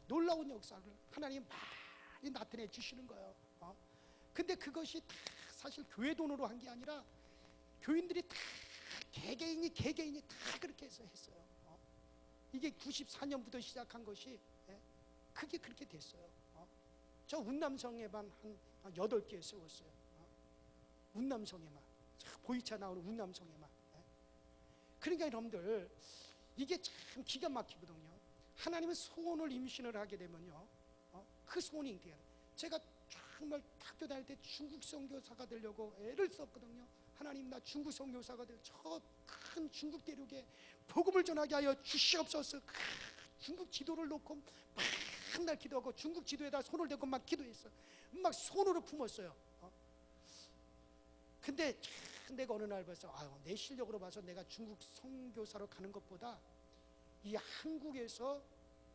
놀라운 역사를 하나님 많이 나타내 주시는 거예요. 근데 그것이 다 사실 교회 돈으로 한 게 아니라 교인들이 다 개개인이 다 그렇게 해서 했어요. 이게 94년부터 시작한 것이 그게 그렇게 됐어요. 저 운남성에만 한 8개 세웠어요. 운남성에만, 보이차 나오는 운남성에만. 그러니까 여러분들 이게 참 기가 막히거든요. 하나님은 소원을 임신을 하게 되면요, 그 소원이 잉태해요. 제가 정말 학교 다닐 때 중국 선교사가 되려고 애를 썼거든요. 하나님, 나 중국 선교사가 될 저 큰 중국 대륙에 복음을 전하게 하여 주시옵소서. 중국 지도를 놓고 맨날 기도하고 중국 지도에다 손을 대고 막 기도했어요. 막 손으로 품었어요. 근데 내가 어느 날 봤어. 내 실력으로 봐서 내가 중국 선교사로 가는 것보다 이 한국에서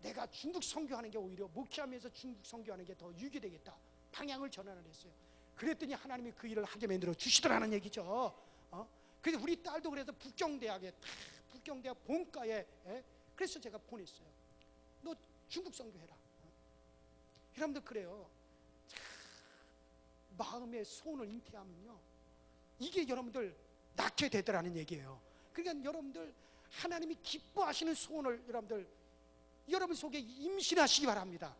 내가 중국 선교하는 게 오히려 목회하면서 중국 선교하는 게 더 유익되겠다. 방향을 전환을 했어요. 그랬더니 하나님이 그 일을 하게 만들어 주시더라는 얘기죠. 그래서 우리 딸도 그래서 북경대학에, 북경대학 본과에, 그래서 제가 보냈어요. 너 중국 선교해라. 여러분들 그래요. 마음의 소원을 잉태하면요, 이게 여러분들 낳게 되더라는 얘기예요. 그러니까 여러분들 하나님이 기뻐하시는 소원을 여러분 속에 임신하시기 바랍니다.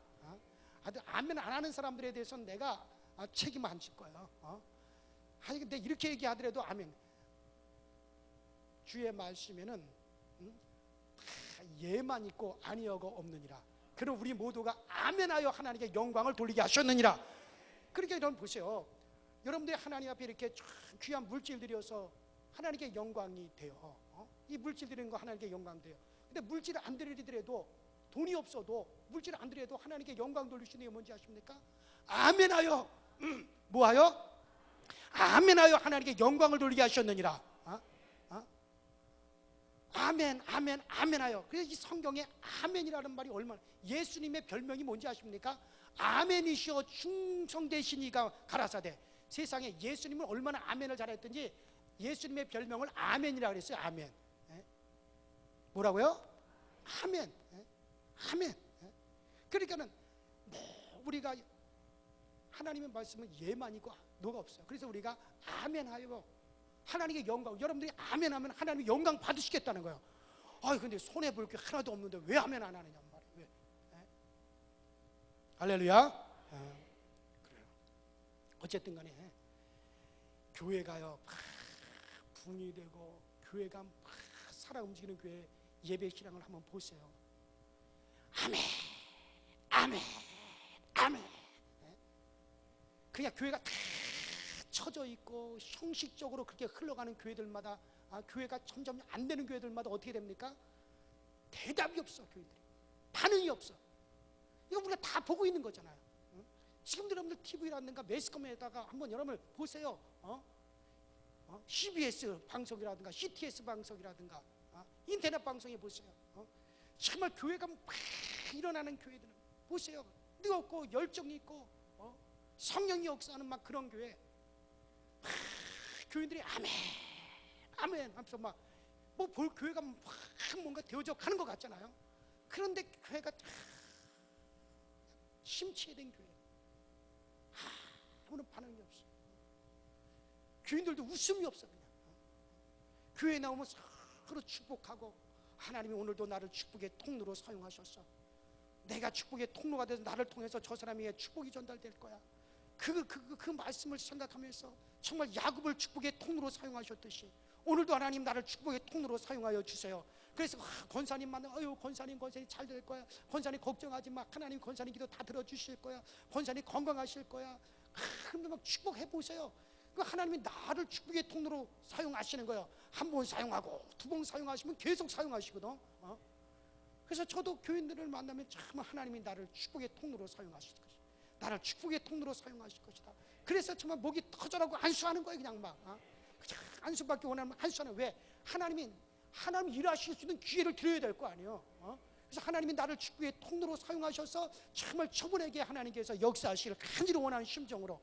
아멘 안 하는 사람들에 대해서는 내가 책임 안 질 거예요. 아니 근데 이렇게 얘기하더라도 아멘. 주의 말씀에는 예만 있고 아니여가 없느니라. 그럼 우리 모두가 아멘하여 하나님께 영광을 돌리게 하셨느니라. 그러니까 여러분 보세요. 여러분들이 하나님 앞에 이렇게 귀한 물질 드려서 하나님께 영광이 돼요. 이 물질 드리는 거 하나님께 영광 돼요. 근데 물질을 안 드리더라도, 돈이 없어도 물질을 안 드려도 하나님께 영광 돌리시는 게 뭔지 아십니까? 아멘하여 뭐하여? 아멘하여 하나님께 영광을 돌리게 하셨느니라. 아멘, 아멘, 아멘하여. 그래서 이 성경에 아멘이라는 말이 얼마나, 예수님의 별명이 뭔지 아십니까? 아멘이시여 충성되시니가 가라사대. 세상에 예수님은 얼마나 아멘을 잘했든지 예수님의 별명을 아멘이라고 그랬어요. 아멘. 뭐라고요? 아멘. 아멘. 그러니까는 우리가 하나님의 말씀은 예만 있고 노가 없어요. 그래서 우리가 아멘하여 하나님께 영광, 여러분들이 아멘하면 하나님의 영광 받으시겠다는 거예요. 근데 손해 볼 게 하나도 없는데 왜 아멘 안 하느냐 말이에요. 왜? 할렐루야. 그래요. 어쨌든 간에 교회가요 붕이 되고 교회가 막 살아 움직이는 교회 예배 신앙을 한번 보세요. 아멘, 아멘, 아멘. 그냥 교회가 다 쳐져 있고 형식적으로 그렇게 흘러가는 교회들마다, 교회가 점점 안 되는 교회들마다 어떻게 됩니까? 대답이 없어. 교회들이 반응이 없어. 이거 우리가 다 보고 있는 거잖아요. 지금 여러분들 TV라든가 매스컴에다가 한번 여러분들 보세요. CBS 방송이라든가 CTS 방송이라든가 인터넷 방송에 보세요. 정말 교회가 막 일어나는 교회들은 보세요. 뜨겁고 열정이 있고 성령이 역사하는 막 그런 교회. 교인들이 아멘, 아멘 하면서 막 볼 교회가 막 뭔가 되어져 가는 것 같잖아요. 그런데 교회가 심취된 교회, 아무런 반응이 없어. 교인들도 웃음이 없어. 그냥 교회에 나오면 서로 축복하고, 하나님이 오늘도 나를 축복의 통로로 사용하셨어. 내가 축복의 통로가 돼서 나를 통해서 저 사람에게 축복이 전달될 거야. 그 말씀을 생각하면서 정말 야곱을 축복의 통로로 사용하셨듯이 오늘도 하나님 나를 축복의 통로로 사용하여 주세요. 그래서 권사님 만나면 권사님 잘 될 거야. 권사님 걱정하지 마. 하나님 권사님 기도 다 들어주실 거야. 권사님 건강하실 거야. 그런데 막 축복해 보세요. 하나님이 나를 축복의 통로로 사용하시는 거예요. 한 번 사용하고 두 번 사용하시면 계속 사용하시거든. 그래서 저도 교인들을 만나면 참 하나님이 나를 축복의 통로로 사용하실 것이다. 나를 축복의 통로로 사용하실 것이다. 그래서 정말 목이 터져라고 안수하는 거예요. 그냥 막 안수받기 원하면 안수하는. 왜? 하나님 일하실 수 있는 기회를 드려야 될 거 아니에요. 그래서 하나님이 나를 축복의 통로로 사용하셔서 정말 저분에게 하나님께서 역사하시기를 간절히 원하는 심정으로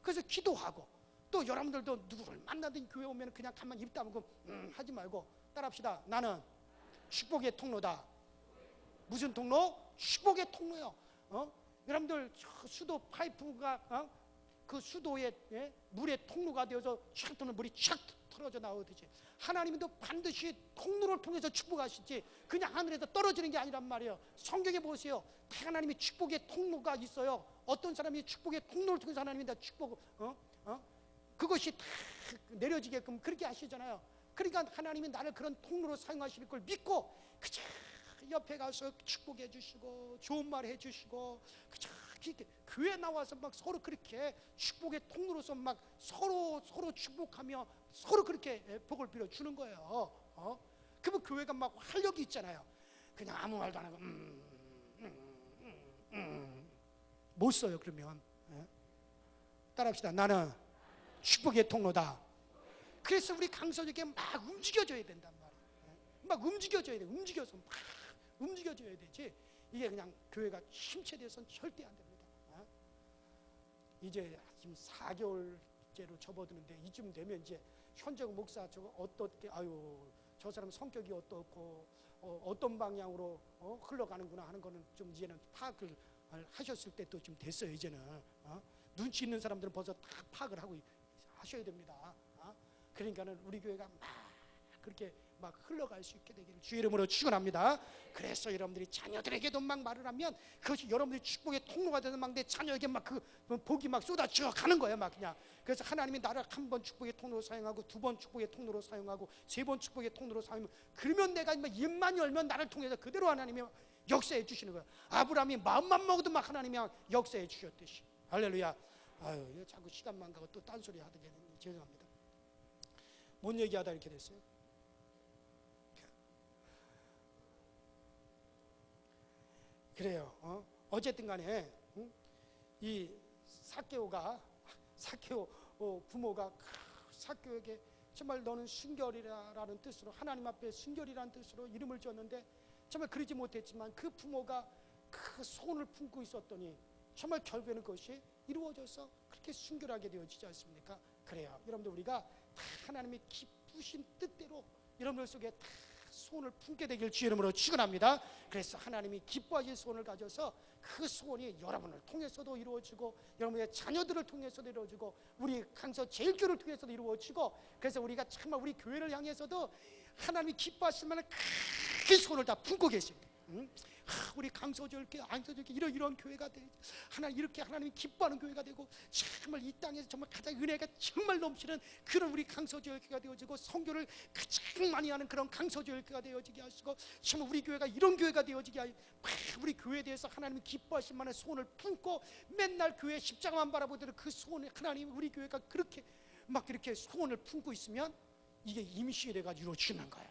그래서 기도하고, 또 여러분들도 누구를 만나든 교회 오면 그냥 가만히 입 다물고 하지 말고 따라합시다. 나는 축복의 통로다. 무슨 통로? 축복의 통로요. 여러분들 수도 파이프가 그 수도에 물의 통로가 되어서 촥 터는 물이 촥 떨어져 나오듯이 하나님도 반드시 통로를 통해서 축복하시지 그냥 하늘에서 떨어지는 게 아니란 말이에요. 성경에 보세요. 하나님이 축복의 통로가 있어요. 어떤 사람이 축복의 통로를 통해서 하나님이 다 축복 그것이 다 내려지게끔 그렇게 하시잖아요. 그러니까 하나님이 나를 그런 통로로 사용하실 걸 믿고 그저 옆에 가서 축복해 주시고 좋은 말 해주시고 그저 교회 나와서 막 서로 그렇게 축복의 통로로서 막 서로 축복하며 서로 그렇게 복을 빌어 주는 거예요. 그러면 교회가 막 활력이 있잖아요. 그냥 아무 말도 안 하고 못 써요. 그러면 따라합시다. 나는 축복의 통로다. 그래서 우리 강서에게 막 움직여줘야 된단 말이에요. 막 움직여줘야 돼. 움직여서 막 움직여줘야 되지. 이게 그냥 교회가 침체돼서는 절대 안 됩니다. 이제 지금 4개월째로 접어드는데 이쯤 되면 이제 현정 목사 저거 어떻게 저 사람 성격이 어떻고 어떤 방향으로 흘러가는구나 하는 거는 좀 이제는 파악을 하셨을 때 또 좀 됐어요. 이제는 눈치 있는 사람들은 벌써 다 파악을 하고 하셔야 됩니다. 그러니까는 우리 교회가 막 그렇게 막 흘러갈 수 있게 되기를 주의 이름으로 축원합니다. 그래서 여러분들이 자녀들에게도 막 말을 하면 그것이 여러분들이 축복의 통로가 되는 막 내 자녀에게 막 그 복이 막 쏟아져 가는 거예요, 막 그냥. 그래서 하나님이 나를 한 번 축복의 통로로 사용하고, 두 번 축복의 통로로 사용하고, 세 번 축복의 통로로 사용하면, 그러면 내가 입만 열면 나를 통해서 그대로 하나님이 역사해 주시는 거예요. 아브라함이 마음만 먹어도 막 하나님이 역사해 주셨듯이. 할렐루야. 아유, 자꾸 시간만 가고 또 딴소리 하더니 죄송합니다. 뭔 얘기하다 이렇게 됐어요? 그래요. 어쨌든 간에 이 사케오 부모가 사케오에게 정말 너는 순결이라는 뜻으로, 하나님 앞에 순결이라는 뜻으로 이름을 지었는데 정말 그러지 못했지만 그 부모가 그 소원을 품고 있었더니 정말 결국에는 그것이 이루어져서 그렇게 순결하게 되어지지 않습니까? 그래요. 여러분들 우리가 다 하나님의 기쁘신 뜻대로 여러분들 속에 다 소원을 품게 되길 주의 이름으로 축원합니다. 그래서 하나님이 기뻐하실 소원을 가져서 그 소원이 여러분을 통해서도 이루어지고, 여러분의 자녀들을 통해서도 이루어지고, 우리 강서 제일교를 통해서도 이루어지고, 그래서 우리가 정말 우리 교회를 향해서도 하나님이 기뻐하실 만한 큰 소원을 다 품고 계십니다. 우리 강서절교, 안서절교 이런 교회가 돼, 이렇게 하나님이 기뻐하는 교회가 되고, 정말 이 땅에서 정말 가장 은혜가 정말 넘치는 그런 우리 강서절교가 되어지고, 선교를 가장 많이 하는 그런 강서절교가 되어지게 하시고, 정말 우리 교회가 이런 교회가 되어지게 하시고, 우리 교회에 대해서 하나님이 기뻐하실 만한 소원을 품고 맨날 교회 십자가만 바라보더라도 그 소원을 하나님 우리 교회가 그렇게 막 이렇게 소원을 품고 있으면 이게 임신이 돼가지고 이루어지는 거예요.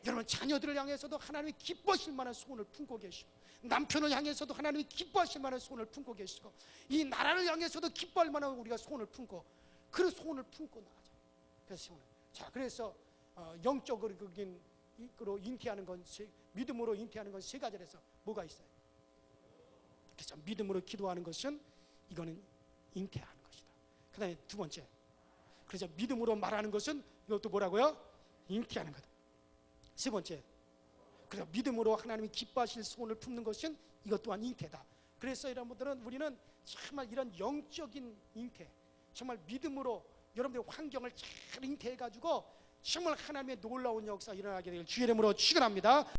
여러분 자녀들을 향해서도 하나님이 기뻐하실 만한 소원을 품고 계시고, 남편을 향해서도 하나님이 기뻐하실 만한 소원을 품고 계시고, 이 나라를 향해서도 기뻐할 만한 우리가 소원을 품고, 그 소원을 품고 나가자. 그래서 그래서 영적으로 잉태하는 건 믿음으로 잉태하는 건 세 가지라서 뭐가 있어요? 그래서 믿음으로 기도하는 것은 이거는 잉태하는 것이다. 그다음에 두 번째, 그래서 믿음으로 말하는 것은 이것도 뭐라고요? 잉태하는 거다. 세 번째, 그래서 믿음으로 하나님이 기뻐하실 소원을 품는 것은 이것 또한 잉태다. 그래서 여러분들은 우리는 정말 이런 영적인 잉태, 정말 믿음으로 여러분들의 환경을 잘 잉태해가지고 정말 하나님의 놀라운 역사 일어나게 되길 주의 이름으로 축원합니다.